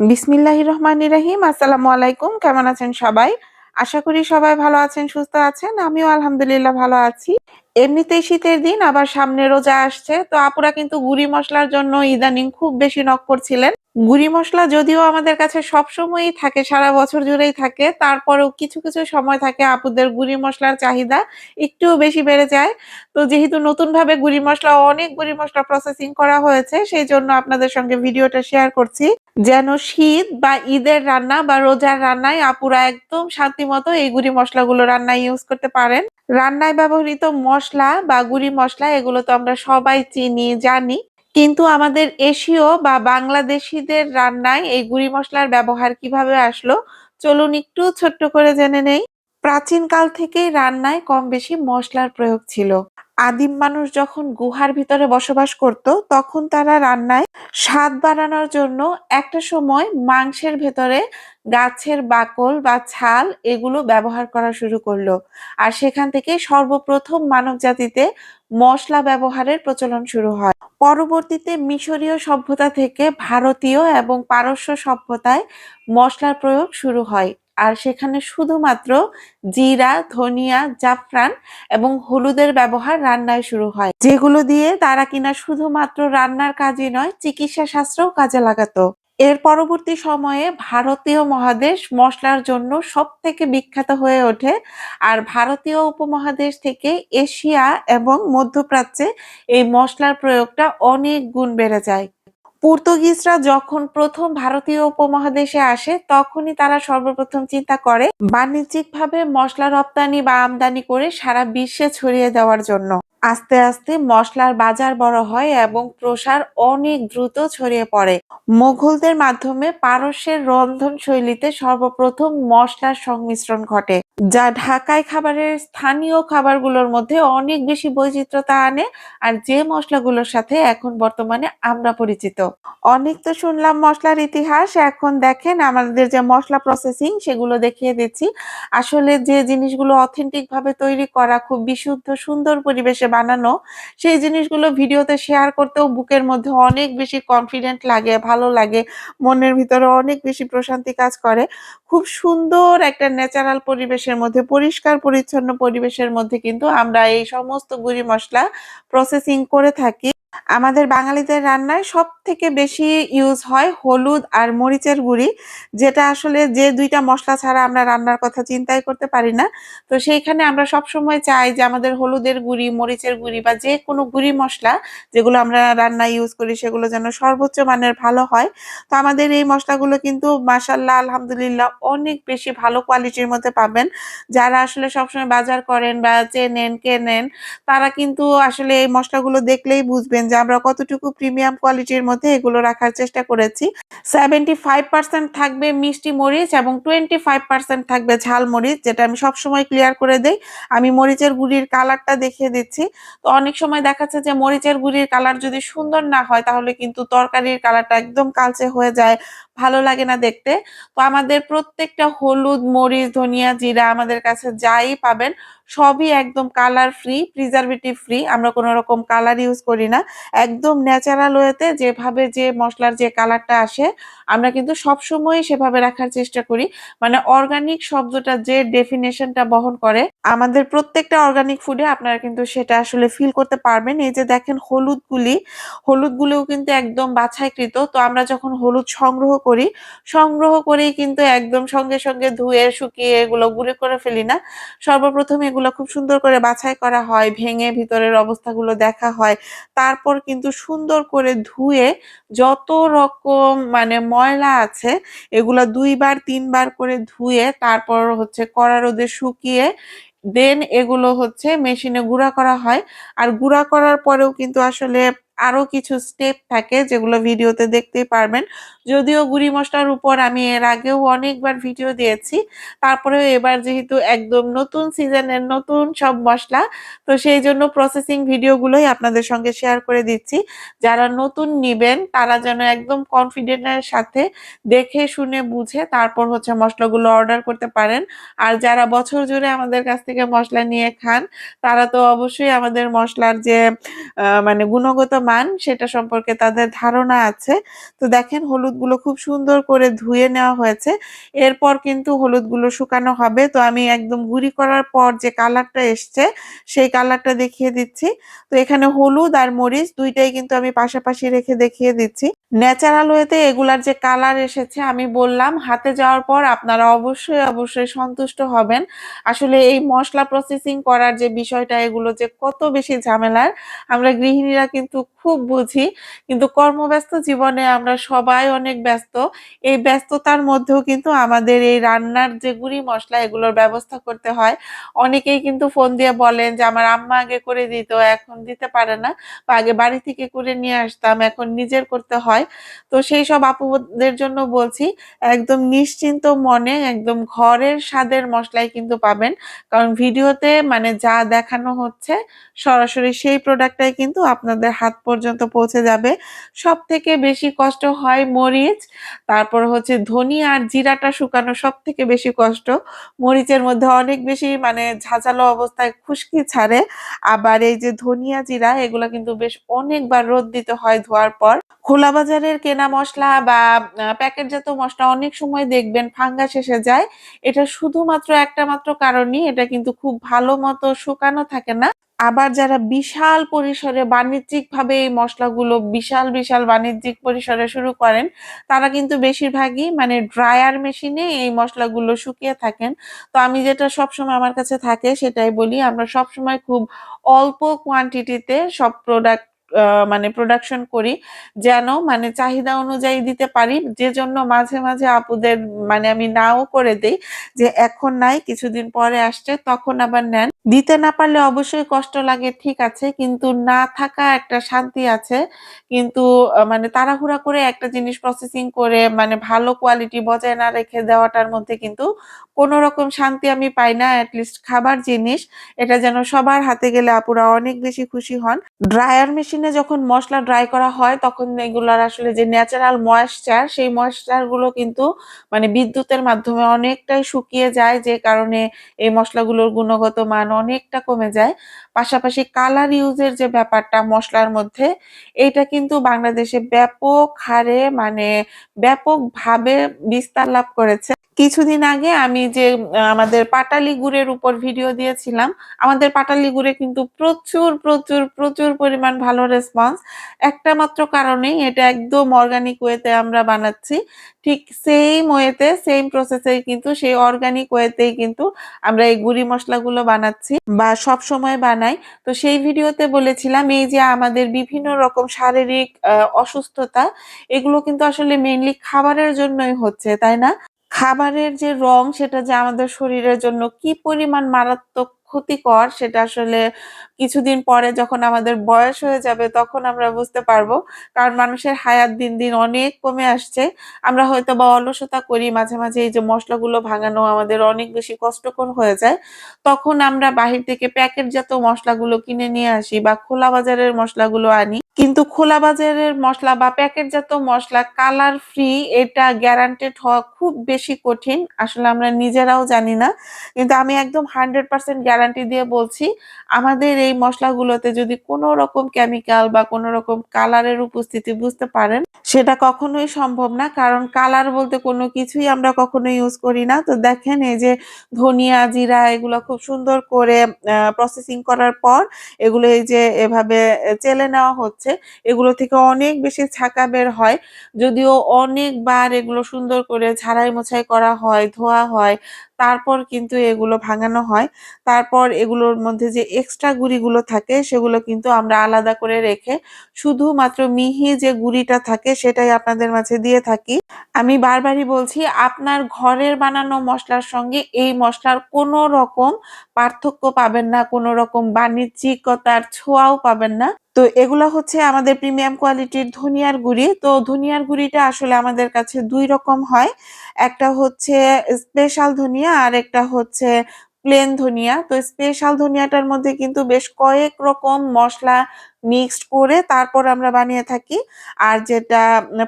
বিসমিল্লাহির রহমানির রহিম। আসসালামু আলাইকুম। কেমন আছেন সবাই? আশা করি সবাই ভালো আছেন, সুস্থ আছেন। আমিও আলহামদুলিল্লাহ ভালো আছি। এমনিতেই শীতের দিন, আবার সামনে রোজা আসছে। তো আপুরা কিন্তু গুঁড়ি মসলার জন্য ইদানিং খুব বেশি নক করছিলেন। গুঁড়ি মসলা যদিও আমাদের কাছে সবসময়ই থাকে, সারা বছর জুড়েই থাকে। তারপরেও কিছু সময় থাকে আপুদের গুঁড়ি মসলার চাহিদা একটু বেশি বেড়ে যায়। তো যেহেতু নতুনভাবে অনেক গুঁড়ি মসলা প্রসেসিং করা হয়েছে, সেইজন্য আপনাদের সঙ্গে ভিডিওটা শেয়ার করছি। যেন শীত বা ঈদের রান্না বা রোজার রান্নায় আপুরা একদম শান্তিমতো এই গুঁড়ি মসলাগুলো রান্নায় ইউজ করতে পারেন। রান্নায় ব্যবহৃত মসলা বা গুঁড়ি মসলা এগুলো তো আমরা সবাই চিনি, জানি। কিন্তু আমাদের এশীয় বা বাংলাদেশীদের রান্নায় এই গুঁড়ি মসলার ব্যবহার কিভাবে আসলো, চলুন একটু ছোট্ট করে জেনে নেই। প্রাচীনকাল থেকেই রান্নায় কম বেশি মসলার প্রয়োগ ছিল। আদিম মানুষ যখন গুহার ভিতরে বসবাস করত, তখন তারা রান্নায় স্বাদ বাড়ানোর জন্য একটা সময় মাংসের ভেতরে গাছের বাকল বা ছাল এগুলো ব্যবহার করা শুরু করলো। আর সেখান থেকে সর্বপ্রথম মানবজাতিতে মসলা ব্যবহারের প্রচলন শুরু হয়। পরবর্তীতে মিশরীয় সভ্যতা থেকে ভারতীয় এবং পারস্য সভ্যতায় মসলার প্রয়োগ শুরু হয়। আর সেখানে শুধুমাত্র জিরা, ধনিয়া, জাফরান এবং হলুদের ব্যবহার রান্নায় শুরু হয়, যেগুলো দিয়ে তারা কিনা শুধুমাত্র রান্নার কাজই নয়, চিকিৎসা শাস্ত্রেও কাজে লাগাতো। এর পরবর্তী সময়ে ভারতীয় মহাদেশ মসলার জন্য সবথেকে বিখ্যাত হয়ে ওঠে। আর ভারতীয় উপমহাদেশ থেকে এশিয়া এবং মধ্যপ্রাচ্যে এই মসলার প্রয়োগটা অনেক গুণ বেড়ে যায়। পর্তুগিজরা যখন প্রথম ভারতীয় উপমহাদেশে আসে, তখনই তারা সর্বপ্রথম চিন্তা করে বাণিজ্যিকভাবে মসলা রপ্তানি বা আমদানি করে সারা বিশ্বে ছড়িয়ে দেওয়ার জন্য। আস্তে আস্তে মসলার বাজার বড় হয় এবং প্রসার অনেক দ্রুত ছড়িয়ে পড়ে। মোগলদের মাধ্যমে পারস্যের রন্ধনশৈলীতে সর্বপ্রথম মসলার সংমিশ্রণ ঘটে, যা ঢাকাই খাবারের স্থানীয় খাবারগুলোর মধ্যে অনেক বেশি বৈচিত্র্যতা আনে। আর যে মসলাগুলোর সাথে এখন বর্তমানে আমরা পরিচিত। অনেক তো শুনলাম মসলার ইতিহাস, এখন দেখেন আমাদের যে মসলা প্রসেসিং সেগুলো দেখিয়ে দিচ্ছি। আসলে যে জিনিসগুলো অথেন্টিক ভাবে তৈরি করা, খুব বিশুদ্ধ সুন্দর পরিবেশে বানানো, সেই জিনিসগুলো ভিডিওতে শেয়ার করতেও বুকের মধ্যে অনেক বেশি কনফিডেন্ট লাগে, ভালো লাগে, মনের ভিতরে অনেক বেশি প্রশান্তি কাজ করে। খুব সুন্দর একটা ন্যাচারাল পরিবেশের মধ্যে, পরিষ্কার পরিচ্ছন্ন পরিবেশের মধ্যে কিন্তু আমরা এই সমস্ত গুঁড়ি মসলা প্রসেসিং করে থাকি। আমাদের বাঙালিদের রান্নায় সবথেকে বেশি ইউজ হয় হলুদ আর মরিচের গুঁড়ি, যেটা আসলে যে ২ টা মসলা ছাড়া আমরা রান্নার কথা চিন্তাই করতে পারি না। তো সেইখানে আমরা সবসময় চাই যে আমাদের হলুদের গুঁড়ি, মরিচের গুঁড়ি বা যেকোনো গুঁড়ি মসলা যেগুলো আমরা রান্নায় ইউজ করি সেগুলো যেন সর্বোচ্চ মানের ভালো হয়। তো আমাদের এই মসলাগুলো কিন্তু মাশাআল্লাহ আলহামদুলিল্লাহ অনেক বেশি ভালো কোয়ালিটির মধ্যে পাবেন। যারা আসলে সবসময় বাজার করেন বা চেনেন, কেনেন, তারা কিন্তু আসলে এই মসলাগুলো দেখলেই বুঝবেন যে আমরা কতটুকু প্রিমিয়াম কোয়ালিটির মধ্যে এগুলো রাখার চেষ্টা করেছি। 75% থাকবে মিষ্টি মরিচ এবং 25% থাকবে ঝাল মরিচ, যেটা আমি সবসময় ক্লিয়ার করে দেই। আমি মরিচের গুঁড়ির কালারটা দেখিয়ে দিচ্ছি। তো অনেক সময় দেখাচ্ছে যে মরিচের গুঁড়ির কালার যদি সুন্দর না হয়, তাহলে কিন্তু তরকারির কালারটা একদম কালচে হয়ে যায়, ভালো লাগে না দেখতে। তো আমাদের প্রত্যেকটা হলুদ, মরিচ, ধনিয়া, জিরা আমাদের কাছে যাই পাবেন সবই একদম কালার ফ্রি, প্রিজারভেটিভ ফ্রি। আমরা কোন রকম কালার ইউজ করি না। একদম ন্যাচারাল ওয়েতে যেভাবে যে মসলার যে কালারটা আসে, আমরা কিন্তু সবসময়ই সেভাবে রাখার চেষ্টা করি। মানে অর্গানিক শব্দটা যে ডেফিনিশনটা বহন করে, আমাদের প্রত্যেকটা অর্গানিক ফুডে আপনারা কিন্তু সেটা আসলে ফিল করতে পারবেন। এই যে দেখেন হলুদগুলোও কিন্তু একদম বাছাইকৃত। তো আমরা যখন হলুদ সংগ্রহ করি, সংগ্রহ করেই কিন্তু একদম সঙ্গে ধুয়ে শুকিয়ে এগুলো গুঁড়ো করে ফেলি না। সর্বপ্রথম এগুলো খুব সুন্দর করে বাছাই করা হয়, ভেঙে ভিতরের অবস্থাগুলো দেখা হয়। তারপর কিন্তু সুন্দর করে ধুয়ে যত রকম মানে ময়লা আছে এগুলা ২ বার ৩ বার করে ধুয়ে তারপর হচ্ছে কড়া রোদে শুকিয়ে দেন এগুলো হচ্ছে মেশিনে গুঁড়া করা হয়। আর গুঁড়া করার পরেও কিন্তু আসলে আরো কিছু স্টেপ থাকে যেগুলো ভিডিওতে দেখতেই পারবেন। যদিও গুঁড়ি মসলার উপর আমি এর আগেও অনেকবার ভিডিও দিয়েছি। তারপরেও এবার যেহেতু একদম নতুন সিজনের নতুন সব মসলা, তো সেইজন্য প্রসেসিং ভিডিওগুলোই আপনাদের সঙ্গে শেয়ার করে দিচ্ছি। যারা নতুন নিবেন তারা যেন একদম কনফিডেন্ট এর সাথে দেখে শুনে বুঝে তারপর হচ্ছে মসলাগুলো অর্ডার করতে পারেন। আর যারা বছর জুড়ে আমাদের কাছ থেকে মসলা নিয়ে খান, তারা তো অবশ্যই আমাদের মসলার যে মানে গুণগত মান সেটা সম্পর্কে তাদের ধারণা আছে। তো দেখেন হলুদগুলো খুব সুন্দর করে ধুয়ে নেওয়া হয়েছে। এরপর কিন্তু হলুদগুলো শুকানো হবে। তো আমি একদম গুঁড়ি করার পর যে কালারটা এসছে সেই কালারটা দেখিয়ে দিচ্ছি। তো এখানে হলুদ আর মরিচ ২ টাই কিন্তু আমি পাশাপাশি রেখে দেখিয়ে দিচ্ছি। ন্যাচারাল ওয়েতে এগুলার যে কালার এসেছে আমি বললাম হাতে যাওয়ার পর আপনারা অবশ্যই সন্তুষ্ট হবেন। আসলে এই মসলা প্রসেসিং করার যে বিষয়টা এগুলো যে কত বেশি ঝামেলার আমরা গৃহিণীরা কিন্তু খুব বুঝি। কিন্তু কর্মব্যস্ত জীবনে আমরা সবাই অনেক ব্যস্ত। এই ব্যস্ততার মধ্যেও কিন্তু আমাদের এই রান্নার যে গুঁড়ি মসলা এগুলোর ব্যবস্থা করতে হয়। অনেকেই কিন্তু ফোন দিয়ে বলেন যে আমার আম্মা আগে করে দিত, এখন দিতে পারে না। বা আগে বাড়ি থেকে করে নিয়ে আসতাম, এখন নিজের করতে হয়। তো সেইসব আপুদের জন্য বলছি একদম নিশ্চিন্ত মনে একদম ঘরের স্বাদের মসলাই কিন্তু পাবেন। কারণ ভিডিওতে মানে যা দেখানো হচ্ছে সরাসরি সেই প্রোডাক্টটাই কিন্তু আপনাদের হাত পর্যন্ত পৌঁছে যাবে। সবথেকে বেশি কষ্ট হয় মরিচ, তারপর হচ্ছে ধনিয়া আর জিরাটা শুকানো সবথেকে বেশি কষ্ট। মরিচের মধ্যে অনেক বেশি মানে ঝাঁঝালো অবস্থায় খুশকি ছাড়ে। আবার এই যে ধনিয়া, জিরা এগুলা কিন্তু বেশ অনেকবার রোদ দিতে হয় ধোয়ার পর। খোলা বাজারের কেনা মসলা বা প্যাকেটজাত মসলা অনেক সময় দেখবেন ফাঙ্গাস এসে যায়। এটা শুধুমাত্র একটা মাত্র কারণই এটা কিন্তু খুব ভালো মতো শুকানো থাকে না। আবার যারা বিশাল পরিসরে বাণিজ্যিকভাবে এই মসলাগুলো বিশাল বাণিজ্যিক পরিসরে শুরু করেন, তারা কিন্তু বেশিরভাগই মানে ড্রায়ার মেশিনে এই মসলাগুলো শুকিয়ে থাকেন। তো আমি যেটা সবসময় আমার কাছে থাকে সেটাই বলি, আমরা সবসময় খুব অল্প কোয়ান্টিটিতে সব প্রোডাক্ট মানে প্রোডাকশন করি। যেন মানে চাহিদা অনুযায়ী দিতে পারি। যেজন্য মাঝে আপুদের মানে আমি নাও করে দেই যে, "এখন নাই, কিছুদিন পরে আসছে, তখন আবার নেন।" দিতে না পারলে অবশ্যই কষ্ট লাগে ঠিক আছে। কিন্তু না থাকা একটা শান্তি আছে। কিন্তু মানে তাড়াহুড়া করে একটা জিনিস প্রসেসিং করে মানে ভালো কোয়ালিটি বজায় না রেখে দেওয়াটার মধ্যে কিন্তু কোন রকম শান্তি আমি পাই না। এট লিস্ট খাবার জিনিস এটা যেন সবার হাতে গেলে আপুরা অনেক বেশি খুশি হন। ড্রায়ার মেশিনে যখন মসলা ড্রাই করা হয় তখন এগুলার আসলে যে ন্যাচারাল ময়েশ্চার সেই ময়েশ্চার গুলো কিন্তু মানে বিদ্যুতের মাধ্যমে অনেকটাই শুকিয়ে যায়, যে কারণে এই মসলাগুলোর গুণগত মান অনেকটা কমে যায়। পাশাপাশি কালার ইউজের যে ব্যাপারটা মসলার মধ্যে, এইটা কিন্তু বাংলাদেশে ব্যাপক হারে মানে ব্যাপকভাবে বিস্তার লাভ করেছে। কিছুদিন আগে আমি যে আমাদের পাটালি গুড়ের উপর ভিডিও দিয়েছিলাম, আমাদের পাটালি গুড়ে কিন্তু প্রচুর পরিমাণ ভালো রেসপন্স। একটা মাত্র কারণেই এটা একদম অর্গানিক ওয়েতে আমরা বানাচ্ছি। ঠিক সেইম ওয়েতে সেইম প্রসেসেই কিন্তু সেই অর্গানিক ওয়েতেই কিন্তু আমরা এই গুঁড়ি মসলাগুলো বানাচ্ছি বা সবসময় বানাই। তো সেই ভিডিওতে বলেছিলাম এই যে আমাদের বিভিন্ন রকম শারীরিক অসুস্থতা এগুলো কিন্তু আসলে মেইনলি খাবারের জন্যই হচ্ছে, তাই না? খাবারের যে রং সেটা যে আমাদের শরীরের জন্য কি পরিমাণ মারাত্মক ক্ষতিকর সেটা আসলে কিছুদিন পরে যখন আমাদের বয়স হয়ে যাবে তখন আমরা বুঝতে পারবো। কারণ মানুষের হায়াত দিন অনেক কমে আসছে। আমরা হয়তোবা অলসতা করি মাঝে এই যে মসলাগুলো ভাঙানো আমাদের অনেক বেশি কষ্টকর হয়ে যায়। তখন আমরা বাহির থেকে প্যাকেটজাত মসলাগুলো কিনে নিয়ে আসি বা খোলা বাজারের মসলাগুলো আনি। কিন্তু খোলা বাজারের মসলা বা প্যাকেটজাত মসলা কালার ফ্রি এটা গ্যারান্টেড হওয়া খুব বেশি কঠিন। আসলে আমরা নিজেরাও জানি না। কিন্তু আমি একদম 100% গ্যারান্টি দিয়ে বলছি, আমাদের এই মসলাগুলোতে যদি কোনো রকম কেমিক্যাল বা কোনো রকম কালারের উপস্থিতি বুঝতে পারেন, সেটা কখনোই সম্ভব না। কারণ কালার বলতে কোনো কিছুই আমরা কখনো ইউজ করি না। তো দেখেন এই যে ধনিয়া, জিরা এগুলো খুব সুন্দর করে প্রসেসিং করার পর এগুলো এই যে এভাবে চেলে নেওয়া হচ্ছে। এগুলো থেকে অনেক বেশি ছাঁকা বের হয়। যদিও অনেকবার এগুলো সুন্দর করে ঝাড়াই-মোছাই করা হয়, ধোয়া হয়। তারপর কিন্তু এগুলো ভাঙানো হয়। তারপর এগুলোর মধ্যে যে এক্সট্রা গুঁড়িগুলো থাকে সেগুলো কিন্তু আমরা আলাদা করে রেখে শুধুমাত্র মিহি যে গুঁড়িটা থাকে সেটাই আপনাদের মাঝে দিয়ে থাকি। আমি বারবারই বলছি আপনার ঘরের বানানো মসলার সঙ্গে এই মসলার কোনো রকম পার্থক্য পাবেন না, কোনো রকম বাণিজ্যিকতার ছোঁয়াও পাবেন না। তো এগুলা হচ্ছে আমাদের প্রিমিয়াম কোয়ালিটির ধনিয়ার গুঁড়ি। তো ধনিয়ার গুঁড়িটা আসলে আমাদের কাছে ২ রকম হয়। একটা হচ্ছে স্পেশাল ধনিয়া আরেকটা হচ্ছে প্লেন ধনিয়া। তো স্পেশাল ধনিয়াটার মধ্যে কিন্তু বেশ কয়েক রকম মসলা মিক্সড করে তারপর আমরা বানিয়ে থাকি। আর যেটা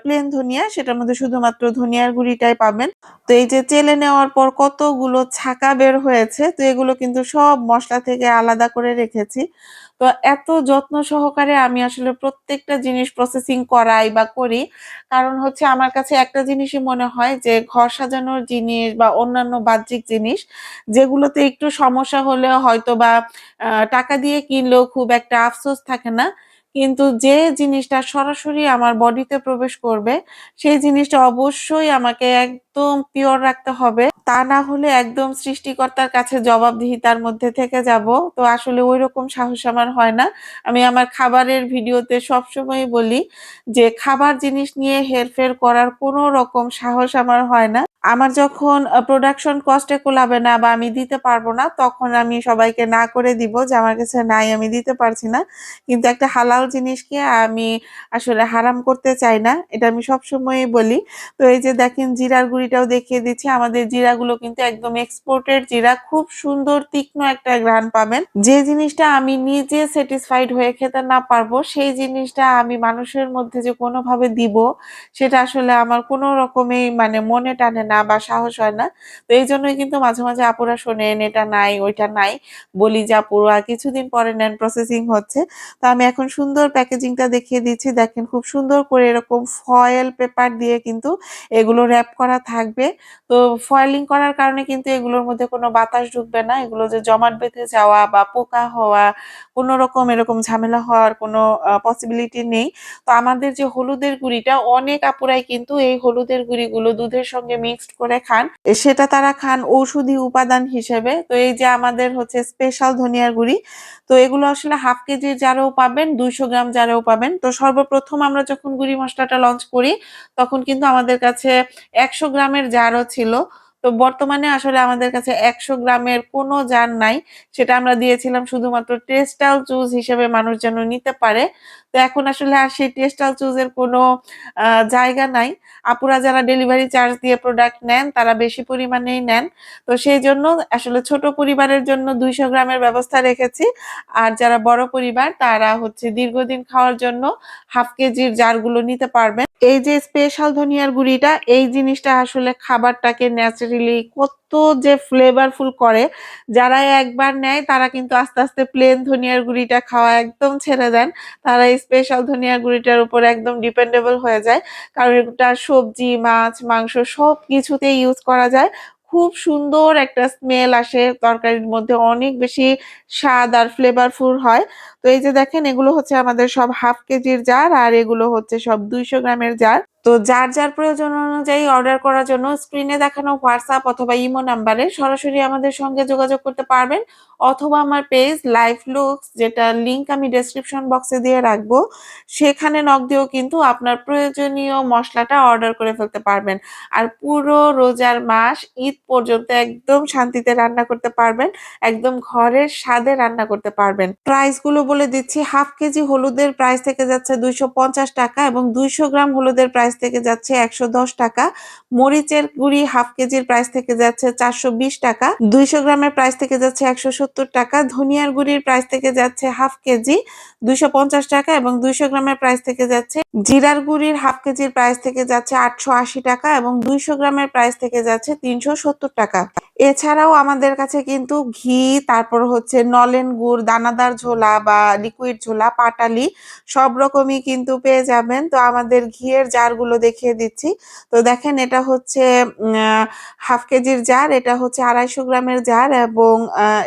প্লেন ধনিয়া সেটার মধ্যে শুধুমাত্র ধনিয়ার গুঁড়িটাই পাবেন। তো এই যে চেলে নেওয়ার পর কতগুলো ছাঁকা বের হয়েছে, তো এগুলো কিন্তু সব মসলা থেকে আলাদা করে রেখেছি। তো এত যত্ন সহকারে আমি আসলে প্রত্যেকটা জিনিস প্রসেসিং করাই বা করি। কারণ হচ্ছে আমার কাছে একটা জিনিসই মনে হয় যে ঘর সাজানোর জিনিস বা অন্যান্য বাহ্যিক জিনিস যেগুলোতে একটু সমস্যা হলেও হয়তোবা টাকা দিয়ে কিনলেও খুব একটা আফসোস থাকে না। কিন্তু যে জিনিসটা সরাসরি আমার বডিতে প্রবেশ করবে, সেই জিনিসটা অবশ্যই আমাকে একদম পিওর রাখতে হবে। তা না হলে একদম সৃষ্টিকর্তার কাছে জবাবদিহিতার মধ্যে থেকে যাব। তো আসলে ঐরকম সাহস আমার হয় না। আমি আমার খাবারের ভিডিওতে সবসময়ই বলি যে, খাবার জিনিস নিয়ে হেরফের করার কোনো রকম সাহস আমার হয় না। আমার যখন প্রোডাকশন কস্ট এ কুলাবে না বা আমি দিতে পারব না, তখন আমি সবাইকে না করে দিব যে, "আমার কাছে নাই, আমি দিতে পারছি না।" কিন্তু একটা হালাল জিনিসকে আমি আসলে হারাম করতে চাই না। এটা আমি সবসময়ই বলি। তো এই যে দেখেন জিরার গুঁড়িটাও দেখিয়ে দিচ্ছি। আমাদের জিরাগুলো কিন্তু একদম এক্সপোর্টেড জিরা। খুব সুন্দর তীক্ষ্ণ একটা ঘ্রাণ পাবেন। যে জিনিসটা আমি নিজে স্যাটিসফাইড হয়ে খেতে না পারবো, সেই জিনিসটা আমি মানুষের মধ্যে যে কোনোভাবে দিব, সেটা আসলে আমার কোনো রকমেই মানে মনে টানে না বা সাহস হয় না। তো এইজন্যই কিন্তু মাঝে, মাঝে আপুরা শোনেন এটা নাই, ওইটা নাই। বলি যে, "আপু কিছুদিন পরে নেন প্রসেসিং হচ্ছে।" তো আমি এখন সুন্দর প্যাকেজিংটা দেখিয়ে দিচ্ছি। দেখেন খুব সুন্দর করে এরকম ফয়েল পেপার দিয়ে কিন্তু এগুলো র‍্যাপ করা থাকবে। তো ফয়েলিং করার কারণে কিন্তু এগুলোর মধ্যে কোনো বাতাস ঢুকবে না। এগুলো যে জমাট বেঁধে যাওয়া বা পোকা হওয়া, কোনো রকম এরকম ঝামেলা হওয়ার কোনো পসিবিলিটি নেই। তো আমাদের যে হলুদের গুঁড়িটা অনেক আপুরাই কিন্তু এই হলুদের গুঁড়িগুলো দুধের সঙ্গে মিক্সড করে খান। সেটা তারা খান ঔষধি উপাদান হিসেবে। তো এই যে আমাদের হচ্ছে স্পেশাল ধনিয়ার গুঁড়ি। তো এগুলো আসলে 1/2 কেজির জারেও পাবেন, 200 গ্রাম জারেও পাবেন। তো সর্বপ্রথম আমরা যখন গুঁড়ি মসলাটা লঞ্চ করি, তখন কিন্তু আমাদের কাছে ১০০ গ্রামের জারও ছিল। তো বর্তমানে আসলে আমাদের কাছে ১০০ গ্রামের কোনো জার নাই। সেটা আমরা দিয়েছিলাম শুধুমাত্র টেস্টাল চুজ হিসেবে মানুষ যেন নিতে পারে। তো এখন আসলে আর সেই টেস্টাল চুজ এর কোনো আ জায়গা নাই। আপুরা যারা ডেলিভারি চার্জ দিয়ে প্রোডাক্ট নেন, তারা বেশি পরিমাণেই নেন। তো সেইজন্য আসলে ছোট পরিবারের জন্য ২০০ গ্রামের ব্যবস্থা রেখেছি। আর যারা বড় পরিবার তারা হচ্ছে দীর্ঘদিন খাওয়ার জন্য 1/2 কেজির জারগুলো নিতে পারবেন। এই যে স্পেশাল ধনিয়ার গুঁড়িটা, এই জিনিসটা আসলে খাবারটাকে ন্যাচারালি কত যে ফ্লেভারফুল করে। যারা একবার নেয় তারা কিন্তু আস্তে, আস্তে প্লেন ধনিয়ার গুঁড়িটা খাওয়া একদম ছেড়ে দেন। তারা এই স্পেশাল ধনিয়ার গুঁড়িটার উপর একদম ডিপেন্ডেবল হয়ে যায়। কারণ এটা সবজি, মাছ, মাংস সবকিছুতেই ইউজ করা যায়। খুব সুন্দর একটা স্মেল আসে তরকারির মধ্যে অনেক বেশি স্বাদ আর ফ্লেভারফুল হয়। তো এই যে দেখেন এগুলো হচ্ছে আমাদের সব 1/2 কেজির জার আর এগুলো হচ্ছে সব ২০০ গ্রামের জার। তো যার প্রয়োজন অনুযায়ী অর্ডার করার জন্য স্ক্রিনে দেখানো WhatsApp অথবা ইমো নাম্বারে সরাসরি আমাদের সঙ্গে যোগাযোগ করতে পারবেন। অথবা আমার পেজ লাইফ লুকস যেটার লিংক আমি ডেসক্রিপশন বক্সে দিয়ে রাখবো। সেখানে নক দিয়েও কিন্তু আপনার প্রয়োজনীয় মসলাটা অর্ডার করে ফেলতে পারবেন। আর পুরো রোজার মাস ঈদ পর্যন্ত একদম শান্তিতে রান্না করতে পারবেন। একদম ঘরের স্বাদে রান্না করতে পারবেন। প্রাইস গুলো বলে দিচ্ছি 1/2 কেজি হলুদের প্রাইস থেকে যাচ্ছে ৳২৫০ এবং ২০০ গ্রাম হলুদের প্রাইস থেকে যাচ্ছে ৳১১০। মরিচের গুঁড়ি 1/2 কেজির প্রাইস থেকে যাচ্ছে ৳৪২০। ২০০ গ্রামের প্রাইস থেকে যাচ্ছে ৳১৭০। ধনিয়ার গুঁড়ির প্রাইস থেকে যাচ্ছে 1/2 কেজি ৳২৫০ এবং ২০০ গ্রামের প্রাইস থেকে যাচ্ছে জিরার গুঁড়ির 1/2 কেজির প্রাইস থেকে যাচ্ছে ৳৮৮০ এবং ২০০ গ্রামের প্রাইস থেকে যাচ্ছে ৳৩৭০। এছাড়াও আমাদের কাছে কিন্তু ঘি, তারপর হচ্ছে নলেন গুড়, দানাদার ছোলা বা লিকুইড ছোলা, পাটালি সব রকমই কিন্তু পেয়ে যাবেন। তো আমাদের ঘিয়ের জারগুলো দেখিয়ে দিচ্ছি। তো দেখেন এটা হচ্ছে উম আ 1/2 কেজির জার, এটা হচ্ছে ২৫০ গ্রামের জার এবং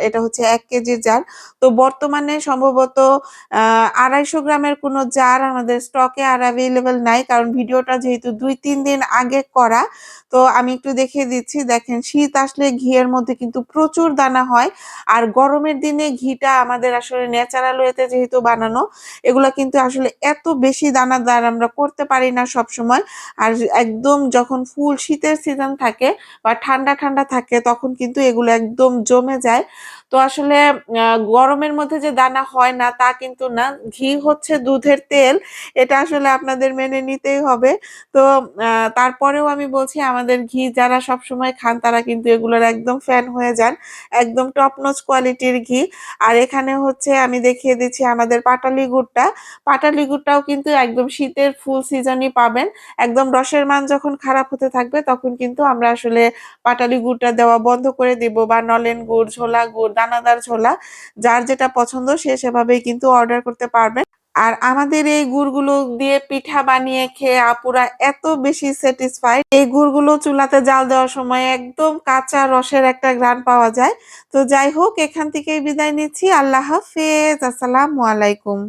এটা হচ্ছে ১ কেজির জার। তো বর্তমানে সম্ভবত আ ২৫০ গ্রামের কোনো জার আমাদের স্টকে আর এভেইলেবল নাই। কারণ ভিডিওটা যেহেতু ২-৩ দিন আগে করা, তো আমি একটু দেখিয়ে দিচ্ছি। দেখেন শীত আসলে ঘিয়ের মধ্যে কিন্তু প্রচুর দানা হয়। আর গরমের দিনে ঘিটা আমাদের আসলে ন্যাচারাল ওয়েতে যেহেতু বানানো, এগুলা কিন্তু আসলে এত বেশি দানাদার আমরা করতে পারি না সবসময়। আর একদম যখন ফুল শীতের সিজন থাকে বা ঠান্ডা, ঠান্ডা থাকে তখন কিন্তু এগুলো একদম জমে যায়। তো আসলে আ গরমের মধ্যে যে দানা হয় না তা কিন্তু না। ঘি হচ্ছে দুধের তেল। এটা আসলে আপনাদের মেনে নিতেই হবে। তো আ তারপরেও আমি বলছি আমাদের ঘি যারা সবসময় খান তারা কিন্তু এগুলোর একদম ফ্যান হয়ে যান। একদম টপ নচ কোয়ালিটির ঘি। আর এখানে হচ্ছে আমি দেখিয়ে দিচ্ছি আমাদের পাটালি গুড়টা। পাটালি গুড়টাও কিন্তু একদম শীতের ফুল সিজনই পাবেন। একদম রসের মান যখন খারাপ হতে থাকবে তখন কিন্তু আমরা আসলে পাটালি গুড়টা দেওয়া বন্ধ করে দিব বা নলেন গুড়, ঝোলা গুড়, দানাদার ছোলা। যার যেটা পছন্দ সে সেভাবেই কিন্তু অর্ডার করতে পারবেন। আর আমাদের এই গুড়গুলো দিয়ে পিঠা বানিয়ে খেয়ে আপুরা এত বেশি স্যাটিসফাইড। এই গুড়গুলো চুলাতে জাল দেওয়ার সময় একদম কাঁচা রসের একটা ঘ্রাণ পাওয়া যায়। তো যাই হোক এখান থেকেই বিদায় নিচ্ছি। আল্লাহ হাফেজ। আসসালামু আলাইকুম।